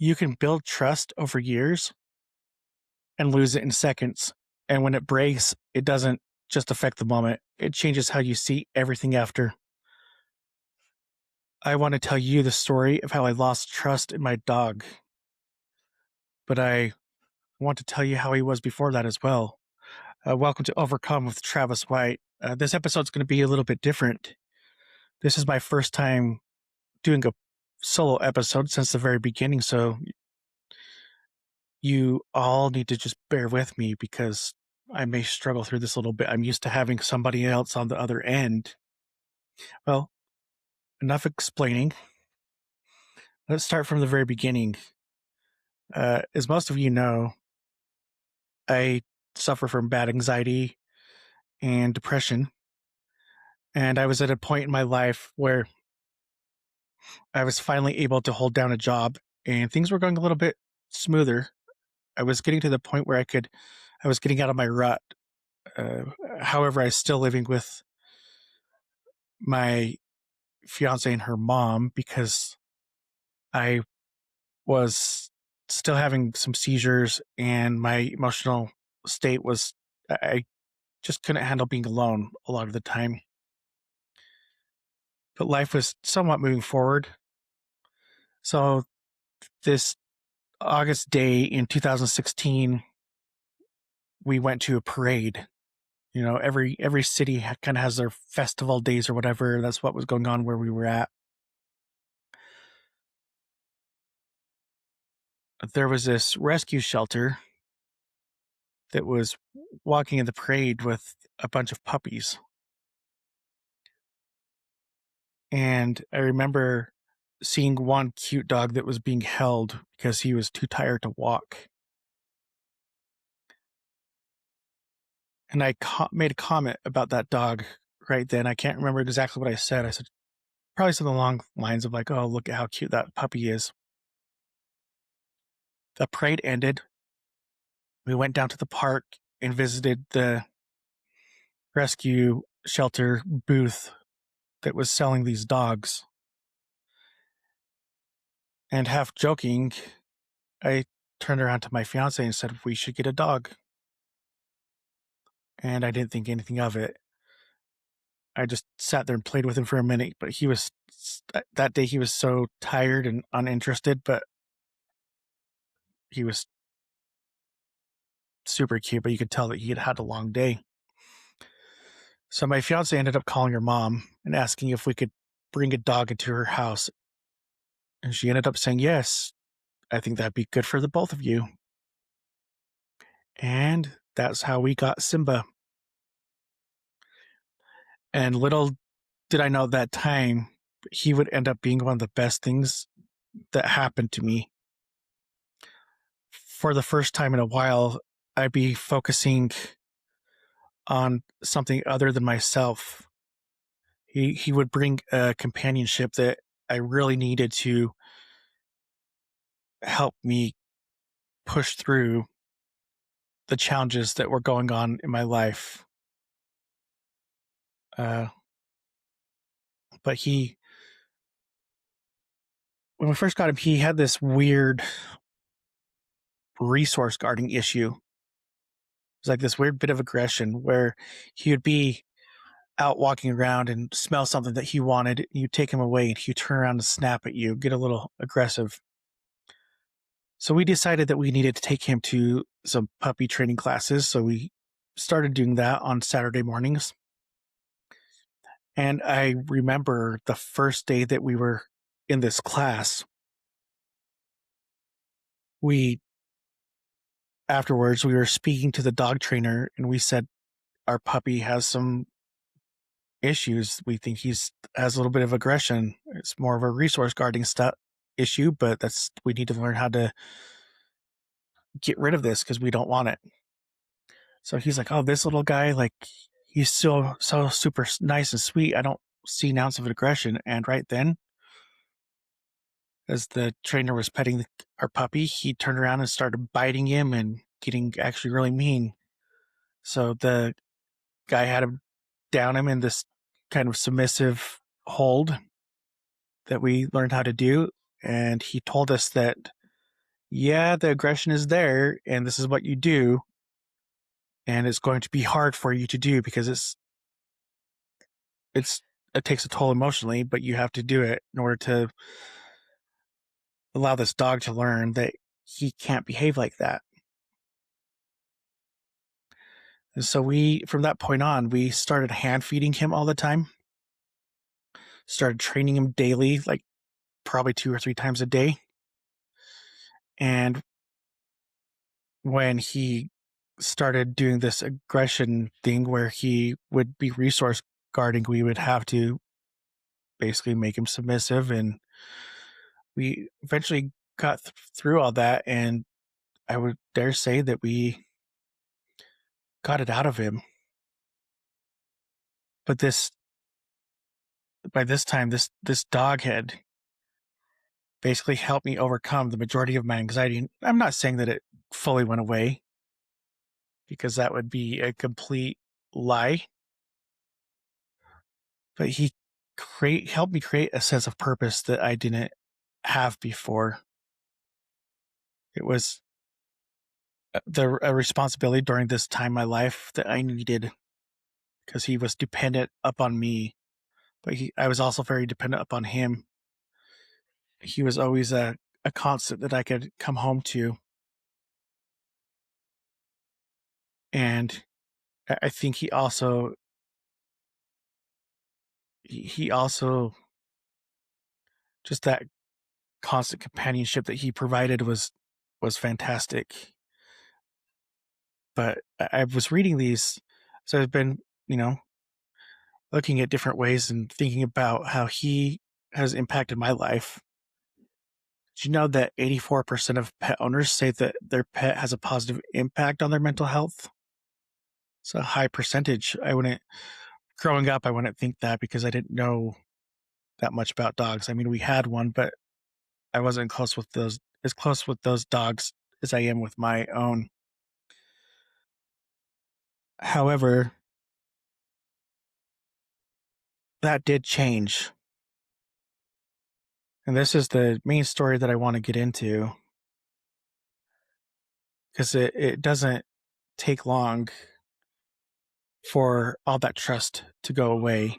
You can build trust over years and lose it in seconds. And when it breaks, it doesn't just affect the moment, it changes how you see everything after. I want to tell you the story of how I lost trust in my dog, but I want to tell you how he was before that as well. Welcome to Overcome with Travis White. This episode's going to be a little bit different. This is my first time doing a solo episode since the very beginning, so you all need to just bear with me because I may struggle through this a little bit. I'm used to having somebody else on the other end. Well, enough explaining. Let's start from the very beginning. As most of you know, I suffer from bad anxiety and depression. And I was at a point in my life where I was finally able to hold down a job and things were going a little bit smoother. I was getting to the point where I was getting out of my rut. Uh, However, I was still living with my fiance and her mom because I was still having some seizures and my emotional state was, I just couldn't handle being alone a lot of the time. But life was somewhat moving forward. So this August day in 2016, we went to a parade. You know, every city kind of has their festival days or whatever. That's what was going on where we were at. There was this rescue shelter that was walking in the parade with a bunch of puppies. And I remember seeing one cute dog that was being held because he was too tired to walk. And I made a comment about that dog right then. I can't remember exactly what I said. I said probably something along the lines of like, "Oh, look at how cute that puppy is." The parade ended. We went down to the park and visited the rescue shelter booth that was selling these dogs. And half joking, I turned around to my fiance and said, "We should get a dog." And I didn't think anything of it. I just sat there and played with him for a minute, but that day he was so tired and uninterested, but he was super cute, but you could tell that he had had a long day. So my fiance ended up calling her mom and asking if we could bring a dog into her house. And she ended up saying, "Yes, I think that'd be good for the both of you." And that's how we got Simba. And little did I know at that time, he would end up being one of the best things that happened to me. For the first time in a while, I'd be focusing on something other than myself. He would bring a companionship that I really needed to help me push through the challenges that were going on in my life. Uh, but when we first got him, he had this weird resource guarding issue. It was like this weird bit of aggression where he would be out walking around and smell something that he wanted. You take him away and he'd turn around and snap at you, get a little aggressive. So we decided that we needed to take him to some puppy training classes. So we started doing that on Saturday mornings. And I remember the first day that we were in this class, afterwards, we were speaking to the dog trainer and we said, our puppy has some issues. We think has a little bit of aggression. It's more of a resource guarding issue, but we need to learn how to get rid of this because we don't want it. So he's like, "Oh, this little guy, like he's so super nice and sweet. I don't see an ounce of aggression." And right then, as the trainer was petting our puppy, he turned around and started biting him and getting actually really mean. So the guy had him down him in this kind of submissive hold that we learned how to do. And he told us that yeah, the aggression is there, and this is what you do, and it's going to be hard for you to do because it's it takes a toll emotionally, but you have to do it in order to allow this dog to learn that he can't behave like that. And so from that point on, we started hand feeding him all the time, started training him daily, like probably 2 or 3 times a day. And when he started doing this aggression thing where he would be resource guarding, we would have to basically make him submissive. And we eventually got through all that. And I would dare say that we got it out of him. But by this time, this dog had basically helped me overcome the majority of my anxiety. I'm not saying that it fully went away because that would be a complete lie, but he helped me create a sense of purpose that I didn't have before. It was a responsibility during this time in my life that I needed because he was dependent upon me, but I was also very dependent upon him. He was always a constant that I could come home to. And I think he also just that constant companionship that he provided was fantastic. But I was reading these, so I've been, looking at different ways and thinking about how he has impacted my life. Did you know that 84% of pet owners say that their pet has a positive impact on their mental health? It's a high percentage. Growing up, I wouldn't think that because I didn't know that much about dogs. I mean, we had one, but I wasn't as close with those dogs as I am with my own. However, that did change. And this is the main story that I want to get into because it doesn't take long for all that trust to go away.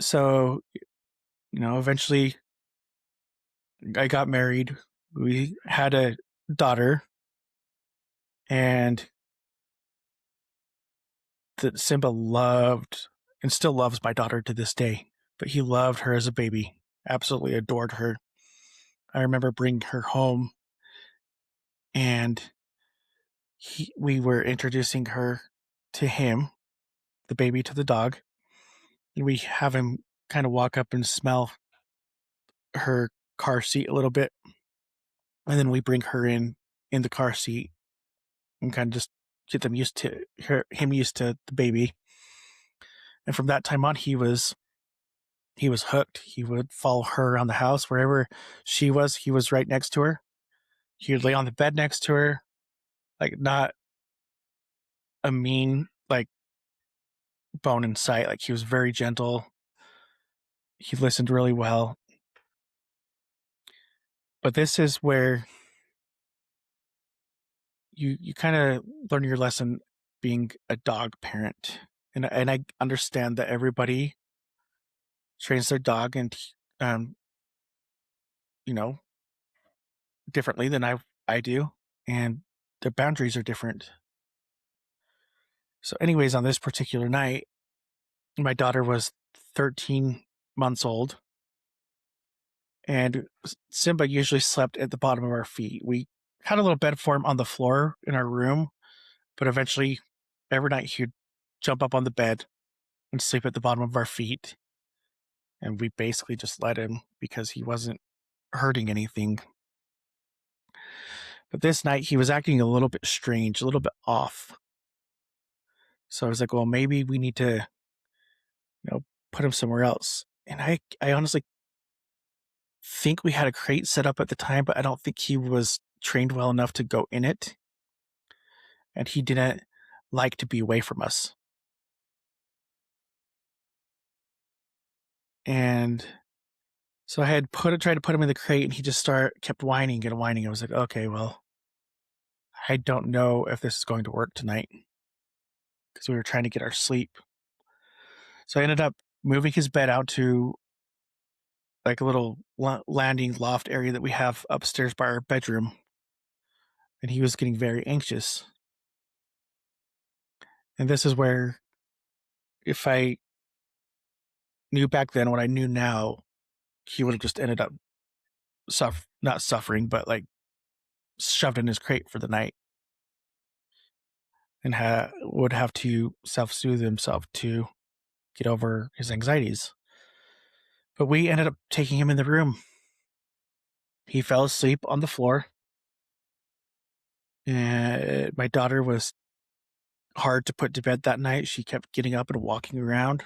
So, eventually I got married. We had a daughter, and that Simba loved and still loves my daughter to this day. But he loved her as a baby, absolutely adored her. I remember bringing her home, and we were introducing her to him, the baby to the dog, and we have him kind of walk up and smell her car seat a little bit, and then we bring her in the car seat and kind of just get them used to him used to the baby. And from that time on, he was hooked. He would follow her around the house wherever she was. He was right next to her. He would lay on the bed next to her, like not a mean like bone in sight. Like he was very gentle. He listened really well. But this is where you kind of learn your lesson being a dog parent. And I understand that everybody trains their dog and um you know differently than I do, and their boundaries are different. So anyways, on this particular night, my daughter was 13 months old, and Simba usually slept at the bottom of our feet. We had a little bed for him on the floor in our room, but eventually every night he'd jump up on the bed and sleep at the bottom of our feet, and we basically just let him because he wasn't hurting anything. But this night he was acting a little bit strange, a little bit off. So I was like, well, maybe we need to, put him somewhere else. And I honestly think we had a crate set up at the time, but I don't think he was trained well enough to go in it. And he didn't like to be away from us. And So I had tried to put him in the crate, and he just kept whining and whining. I was like, okay, well, I don't know if this is going to work tonight because we were trying to get our sleep. So I ended up moving his bed out to like a little landing loft area that we have upstairs by our bedroom, and he was getting very anxious. And this is where, if I knew back then what I knew now, he would have just ended up not suffering, but like shoved in his crate for the night, and would have to self-soothe himself to get over his anxieties. But we ended up taking him in the room. He fell asleep on the floor, and my daughter was hard to put to bed that night. She kept getting up and walking around.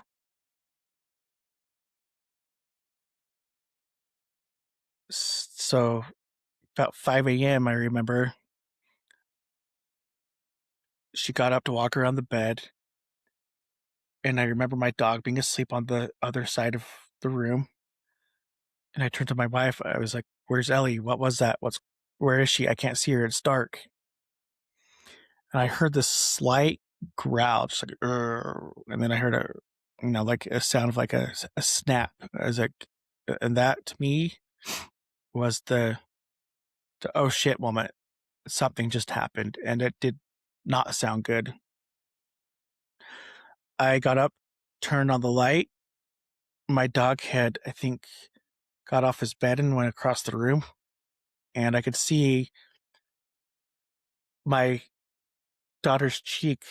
So about 5 a.m., I remember she got up to walk around the bed, and I remember my dog being asleep on the other side of the room. And I turned to my wife. I was like, "Where's Ellie? What was that? Where is she? I can't see her. It's dark." And I heard this slight growl, just like, "Urgh," and then I heard like a sound of like a snap. I was like, and that to me was the oh shit moment. Something just happened, and it did not sound good. I got up, turned on the light. My dog had, I think, got off his bed and went across the room, and I could see my daughter's cheek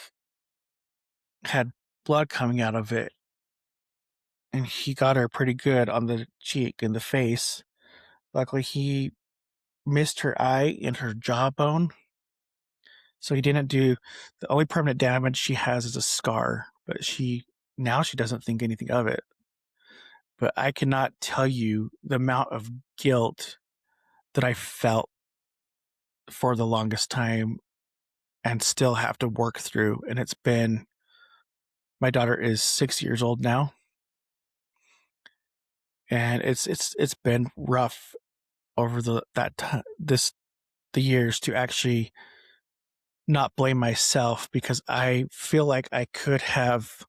had blood coming out of it, and he got her pretty good on the cheek and the face. Luckily, he missed her eye and her jawbone, so he didn't do the only permanent damage she has is a scar, but now she doesn't think anything of it. But I cannot tell you the amount of guilt that I felt for the longest time and still have to work through. And my daughter is 6 years old now, and it's been rough over the years to actually not blame myself, because I feel like I could have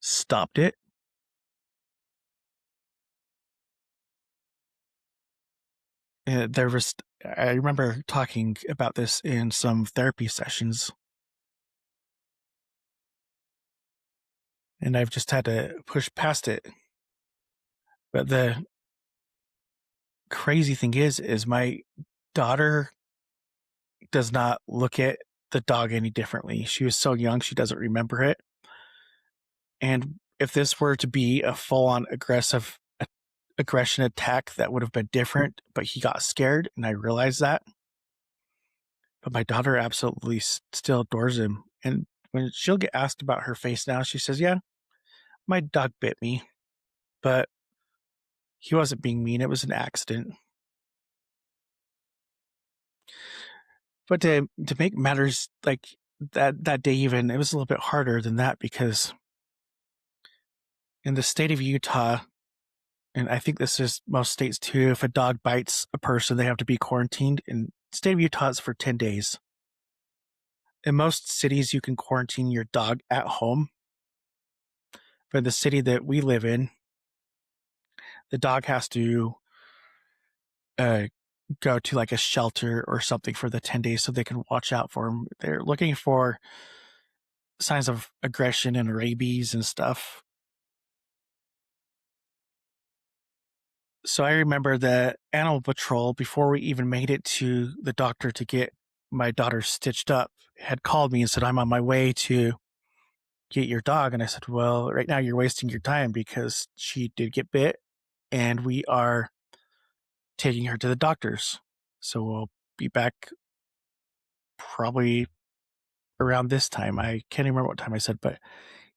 stopped it. I remember talking about this in some therapy sessions, and I've just had to push past it. But the crazy thing is my daughter does not look at the dog any differently. She was so young, she doesn't remember it. And if this were to be a full-on aggression attack, that would have been different, but he got scared, and I realized that. But my daughter absolutely still adores him. And when she'll get asked about her face now, she says, yeah, my dog bit me, but he wasn't being mean. It was an accident. But to make matters like that day, even, it was a little bit harder than that, because in the state of Utah, and I think this is most states too, if a dog bites a person, they have to be quarantined. In the state of Utah, it's for 10 days. In most cities, you can quarantine your dog at home. But in the city that we live in, the dog has to uh, go to like a shelter or something for the 10 days so they can watch out for him. They're looking for signs of aggression and rabies and stuff. So I remember the animal patrol, before we even made it to the doctor to get my daughter stitched up, had called me and said, I'm on my way to get your dog. And I said, well, right now you're wasting your time, because she did get bit and we are taking her to the doctors. So we'll be back probably around this time. I can't remember what time I said, but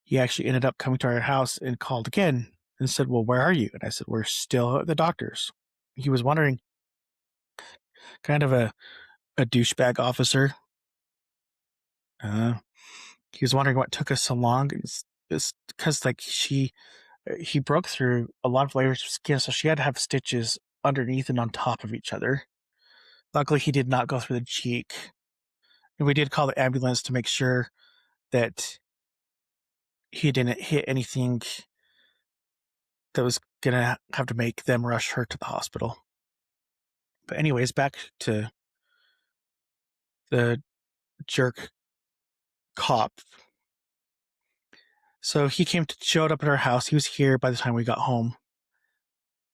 he actually ended up coming to our house and called again and said, well, where are you? And I said, we're still at the doctor's. He was wondering, kind of a douchebag officer. He was wondering what took us so long. It's because like he broke through a lot of layers of skin, so she had to have stitches underneath and on top of each other. Luckily, he did not go through the cheek. And we did call the ambulance to make sure that he didn't hit anything that was going to have to make them rush her to the hospital. But anyways, back to the jerk cop. So he showed up at our house. He was here by the time we got home.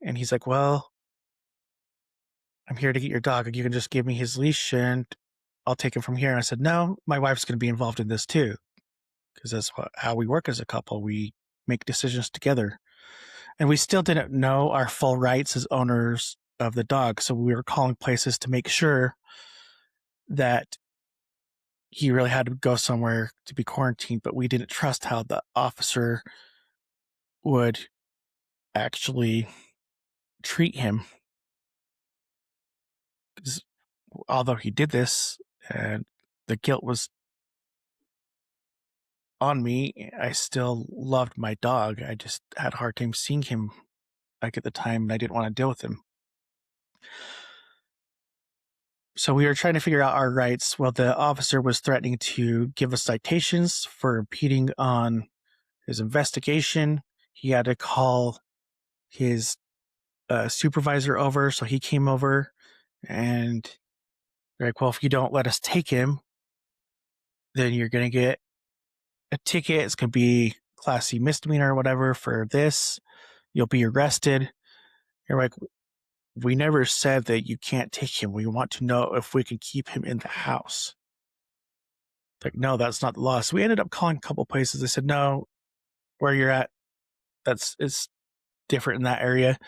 And he's like, well, I'm here to get your dog. You can just give me his leash and I'll take him from here. And I said, no, my wife's going to be involved in this too. Because that's how we work as a couple. We make decisions together. And we still didn't know our full rights as owners of the dog. So we were calling places to make sure that he really had to go somewhere to be quarantined, but we didn't trust how the officer would actually treat him. Although he did this and the guilt was on me, I still loved my dog. I just had a hard time seeing him like at the time, and I didn't want to deal with him. So we were trying to figure out our rights. Well, the officer was threatening to give us citations for impeding on his investigation. He had to call his supervisor over, so he came over, and they're like, well, if you don't let us take him, then you're going to get a ticket. It's going to be Class C misdemeanor or whatever for this. You'll be arrested. You're like, we never said that you can't take him. We want to know if we can keep him in the house. Like, no, that's not the law. So we ended up calling a couple places. They said, no, where you're at, it's different in that area.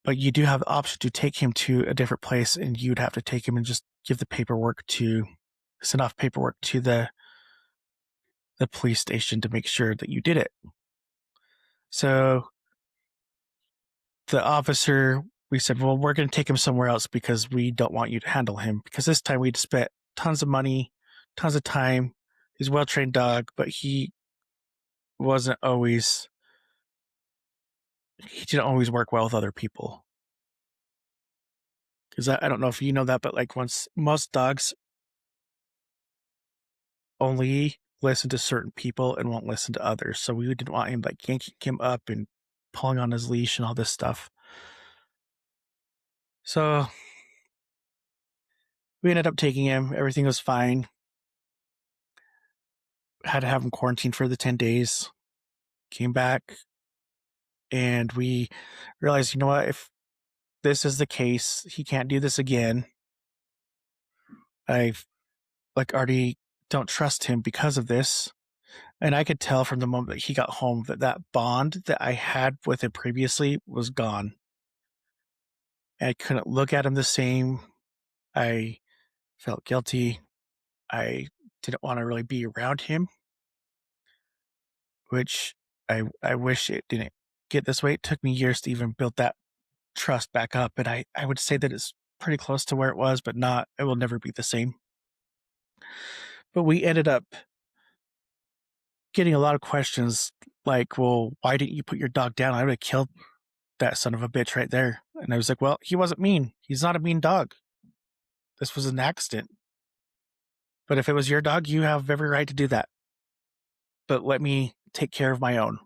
But you do have the option to take him to a different place, and you'd have to take him and just give the paperwork to send off paperwork to the police station to make sure that you did it. So the officer, we said, well, we're going to take him somewhere else because we don't want you to handle him. Because this time we'd spent tons of money, tons of time. He's a well-trained dog, but he didn't always work well with other people. Because I don't know if you know that, but like most dogs only listen to certain people and won't listen to others. So we didn't want him like yanking him up and pulling on his leash and all this stuff. So we ended up taking him. Everything was fine. Had to have him quarantined for the 10 days. Came back and we realized, you know what, if this is the case, he can't do this again. I've already don't trust him because of this. And I could tell from the moment that he got home that bond that I had with him previously was gone. I couldn't look at him the same. I felt guilty. I didn't want to really be around him, which I wish it didn't get this way. It took me years to even build that trust back up. And I would say that it's pretty close to where it was, but it will never be the same. But we ended up getting a lot of questions like, well, why didn't you put your dog down? I would have killed that son of a bitch right there. And I was like, well, he wasn't mean. He's not a mean dog. This was an accident. But if it was your dog, you have every right to do that. But let me take care of my own.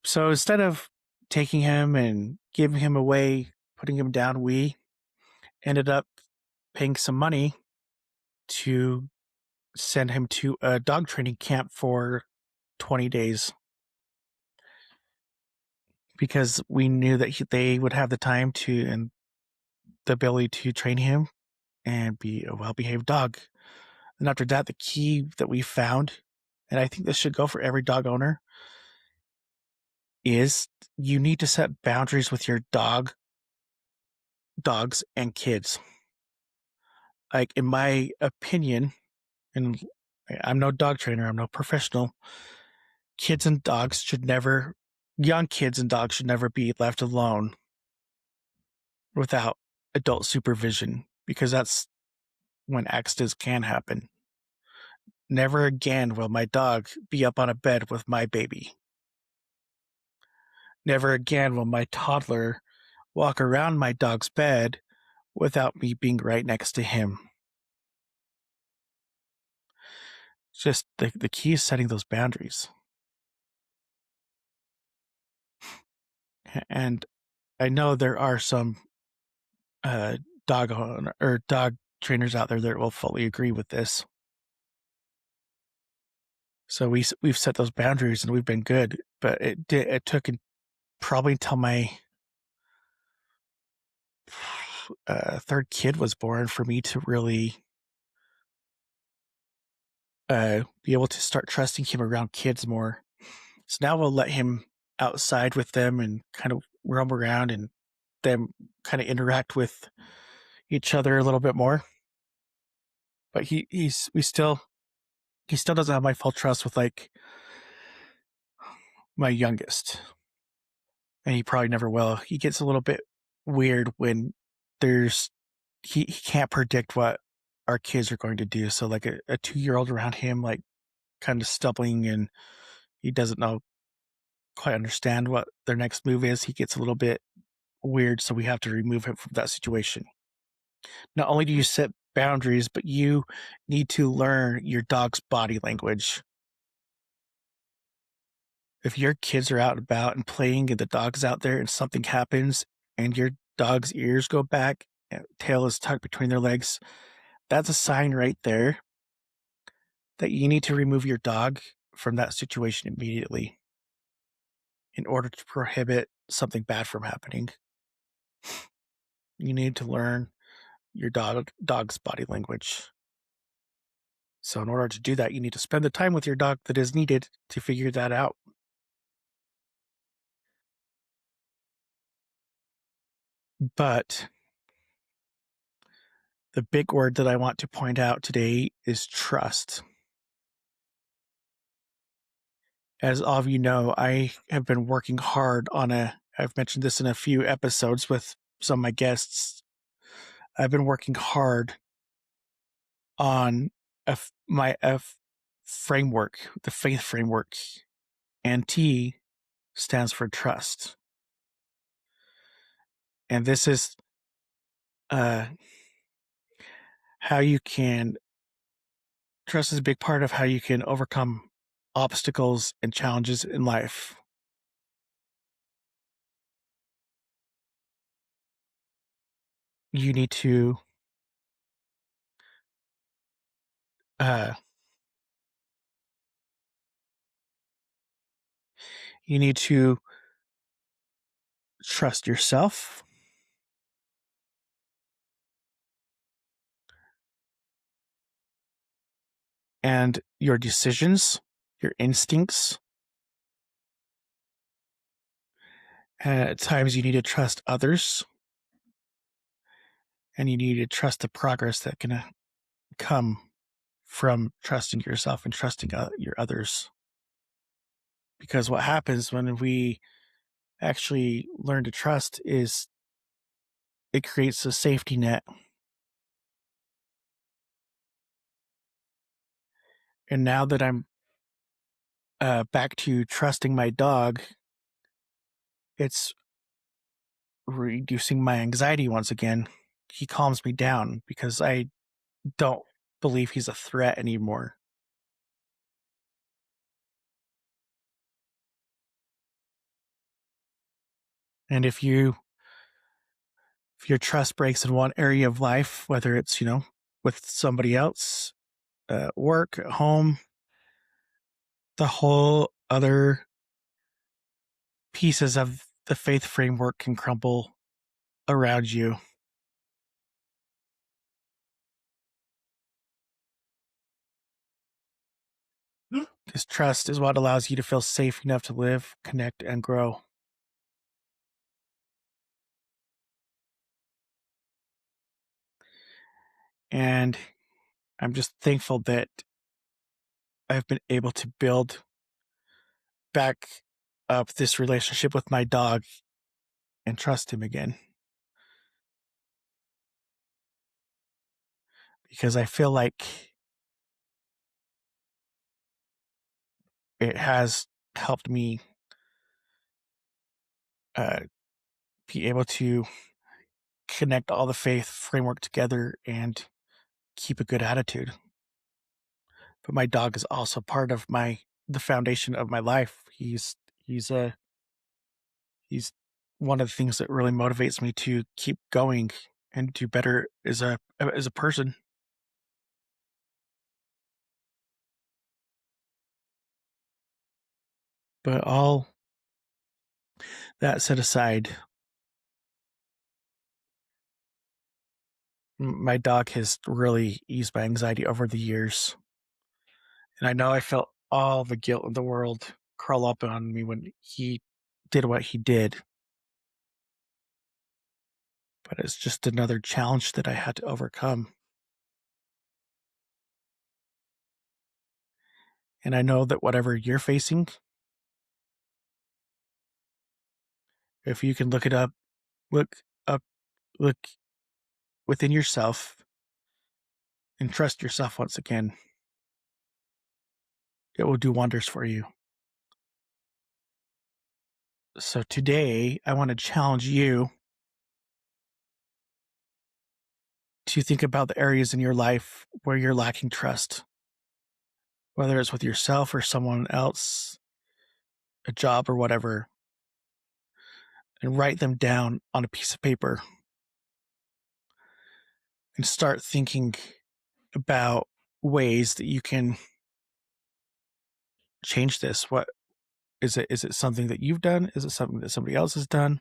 So instead of taking him and giving him away, putting him down, we ended up paying some money to send him to a dog training camp for 20 days. Because we knew that they would have the time and the ability to train him and be a well-behaved dog. And after that, the key that we found, and I think this should go for every dog owner, is you need to set boundaries with your dogs and kids. Like, in my opinion, and I'm no dog trainer, I'm no professional, young kids and dogs should never be left alone without adult supervision, because that's when accidents can happen. Never again will my dog be up on a bed with my baby. Never again will my toddler walk around my dog's bed without me being right next to him. It's just the key is setting those boundaries. And I know there are some dog trainers out there that will fully agree with this. So we've set those boundaries and we've been good, but it took probably until my third kid was born for me to really be able to start trusting him around kids more. So now we'll let him outside with them and kind of roam around and them kind of interact with each other a little bit more. But he still doesn't have my full trust with like my youngest, and he probably never will. He gets a little bit weird when there's he can't predict what our kids are going to do. So like a 2-year-old around him, like kind of stumbling and he doesn't know quite understand what their next move is. He gets a little bit weird, so we have to remove him from that situation. Not only do you set boundaries, but you need to learn your dog's body language. If your kids are out and about and playing and the dog's out there and something happens and your dog's ears go back and tail is tucked between their legs, that's a sign right there that you need to remove your dog from that situation immediately in order to prohibit something bad from happening. You need to learn your dog's body language. So in order to do that, you need to spend the time with your dog that is needed to figure that out. But the big word that I want to point out today is trust. As all of you know, I have been working hard on I've mentioned this in a few episodes with some of my guests. I've been working hard on my framework, the faith framework, and T stands for trust. And this is uh, how you can trust is a big part of how you can overcome obstacles and challenges in life. You need to uh, you need to trust yourself and your decisions, your instincts. And at times you need to trust others and you need to trust the progress that can come from trusting yourself and trusting your others. Because what happens when we actually learn to trust is it creates a safety net. And now that I'm back to trusting my dog, it's reducing my anxiety once again. He calms me down because I don't believe he's a threat anymore. And if your trust breaks in one area of life, whether it's, with somebody else, work, at home, the whole other pieces of the faith framework can crumble around you. Because trust is what allows you to feel safe enough to live, connect, and grow. And I'm just thankful that I've been able to build back up this relationship with my dog and trust him again. Because I feel like it has helped me uh, be able to connect all the faith framework together and keep a good attitude. But my dog is also part of the foundation of my life. He's a he's one of the things that really motivates me to keep going and do better as a person. But all that set aside, my dog has really eased my anxiety over the years. And I know I felt all the guilt in the world crawl up on me when he did what he did. But it's just another challenge that I had to overcome. And I know that whatever you're facing, if you can look up, look within yourself and trust yourself once again, it will do wonders for you. So today, I want to challenge you to think about the areas in your life where you're lacking trust, whether it's with yourself or someone else, a job or whatever, and write them down on a piece of paper and start thinking about ways that you can change this. What is it? Is it something that you've done? Is it something that somebody else has done?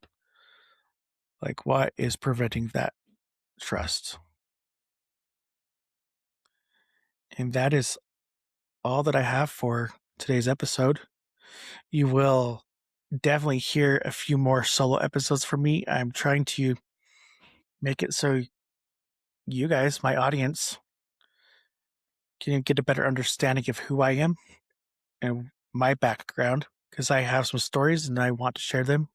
Like, what is preventing that trust? And that is all that I have for today's episode. You will definitely hear a few more solo episodes from me. I'm trying to make it so you guys, my audience, can get a better understanding of who I am and my background because I have some stories and I want to share them.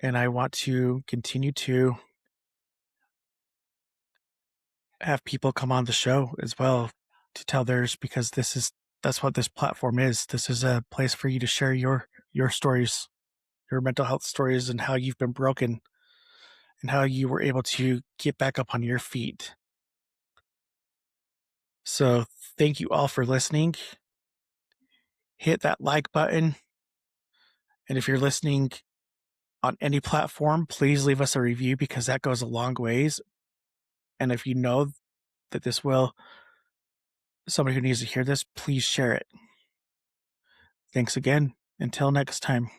And I want to continue to have people come on the show as well to tell theirs because that's what this platform is. This is a place for you to share your stories, your mental health stories, and how you've been broken and how you were able to get back up on your feet. So thank you all for listening. Hit that like button. And if you're listening on any platform, please leave us a review because that goes a long ways. And if you know that this will somebody who needs to hear this, please share it. Thanks again. Until next time.